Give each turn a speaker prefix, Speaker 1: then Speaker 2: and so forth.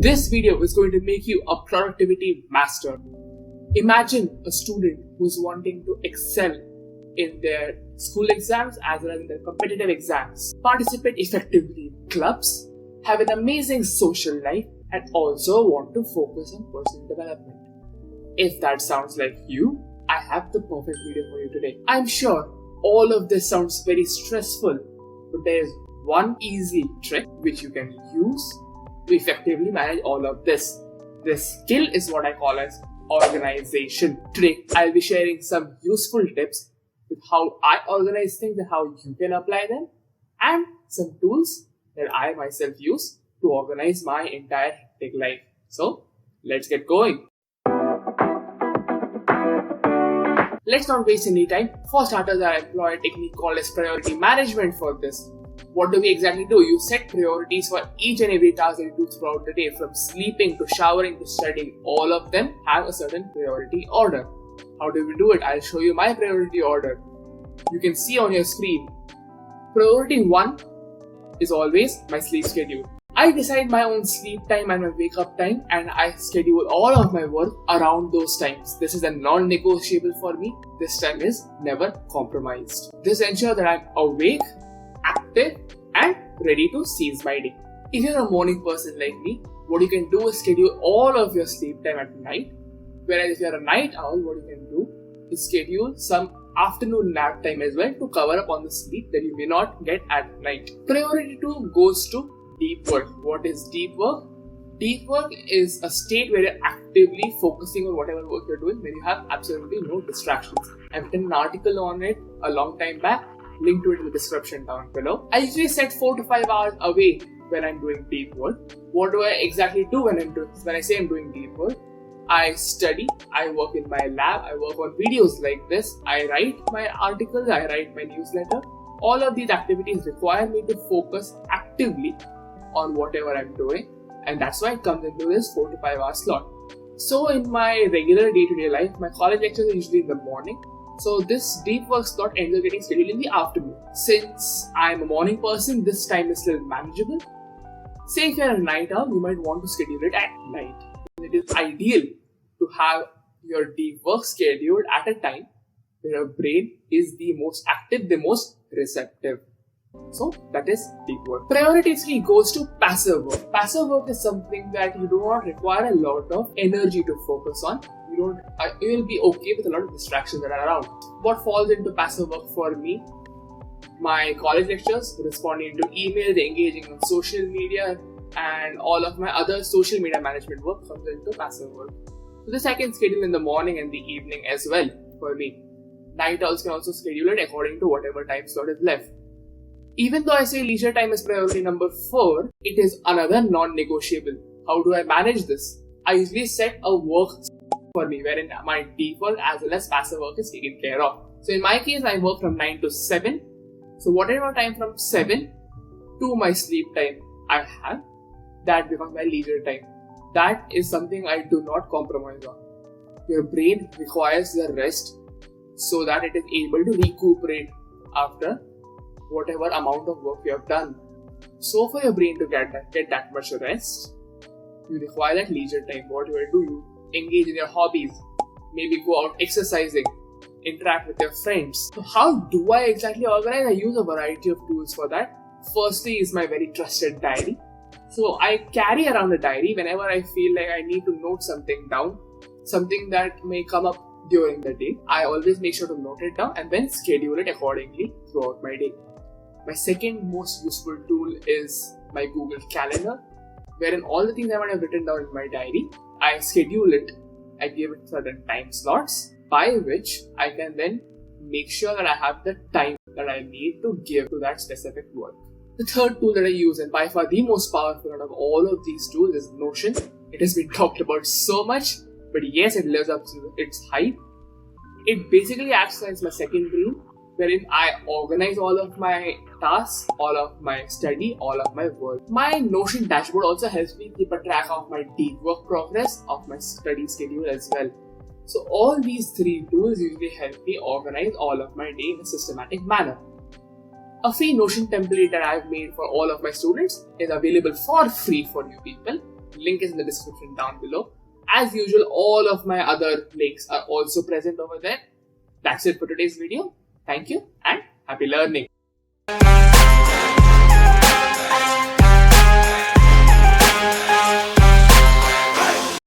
Speaker 1: This video is going to make you a productivity master. Imagine a student who's wanting to excel in their school exams as well as in their competitive exams, participate effectively in clubs, have an amazing social life, and also want to focus on personal development. If that sounds like you, I have the perfect video for you today. I'm sure all of this sounds very stressful, but there is one easy trick which you can use to effectively manage all of this. This skill is what I call as organization. Today, I'll be sharing some useful tips with how I organize things and how you can apply them, and some tools that I myself use to organize my entire hectic life. So, let's get going. Let's not waste any time. For starters, I employ a technique called as priority management for this. What do we exactly do? You set priorities for each and every task that you do throughout the day, from sleeping to showering to studying. All of them have a certain priority order. How do we do it? I'll show you my priority order. You can see on your screen. Priority 1 is always my sleep schedule. I decide my own sleep time and my wake up time, and I schedule all of my work around those times. This is a non-negotiable for me. This time is never compromised. This ensures that I'm awake, active, and ready to seize my day. If you're a morning person like me, what you can do is schedule all of your sleep time at night. Whereas if you're a night owl, what you can do is schedule some afternoon nap time as well to cover up on the sleep that you may not get at night. Priority 2 goes to deep work. What is deep work? Deep work is a state where you're actively focusing on whatever work you're doing when you have absolutely no distractions. I've written an article on it a long time back. Link to it in the description down below. I usually set 4 to 5 hours away when I'm doing deep work. What do I exactly do when I say I'm doing deep work? I study, I work in my lab, I work on videos like this, I write my articles, I write my newsletter. All of these activities require me to focus actively on whatever I'm doing, and that's why it comes into this 4 to 5 hour slot. So in my regular day-to-day life, my college lectures are usually in the morning. So this deep work slot ends up getting scheduled in the afternoon. Since I'm a morning person, this time is still manageable. Say if you're a night owl, you might want to schedule it at night. It is ideal to have your deep work scheduled at a time where your brain is the most active, the most receptive. So that is deep work. Priority 3 goes to passive work. Passive work is something that you do not require a lot of energy to focus on. You will be okay with a lot of distractions that are around. What falls into passive work for me? My college lectures, responding to emails, engaging on social media, and all of my other social media management work comes into passive work. So this I can schedule in the morning and the evening as well for me. Night owls can also schedule it according to whatever time slot is left. Even though I say leisure time is priority number 4, it is another non-negotiable. How do I manage this? I usually set a work for me wherein my deep work as well as passive work is taken care of. So in my case, I work from 9 to 7. So whatever time from 7 to my sleep time I have, that becomes my leisure time. That is something I do not compromise on. Your brain requires the rest so that it is able to recuperate after whatever amount of work you have done. So for your brain to get that much rest, you require that leisure time. What you will do, you engage in your hobbies, maybe go out exercising, interact with your friends. So how do I exactly organize? I use a variety of tools for that. Firstly is my very trusted diary. So I carry around a diary whenever I feel like I need to note something down, something that may come up during the day. I always make sure to note it down and then schedule it accordingly throughout my day. My second most useful tool is my Google Calendar, wherein all the things I might have written down in my diary, I schedule it. I give it certain time slots by which I can then make sure that I have the time that I need to give to that specific work. The third tool that I use, and by far the most powerful out of all of these tools, is Notion. It has been talked about so much, but yes, it lives up to its hype. It basically acts as my second brain, wherein I organize all of my tasks, all of my study, all of my work. My Notion dashboard also helps me keep a track of my deep work progress, of my study schedule as well. So all these 3 tools usually help me organize all of my day in a systematic manner. A free Notion template that I've made for all of my students is available for free for you people. Link is in the description down below. As usual, all of my other links are also present over there. That's it for today's video. Thank you and happy learning.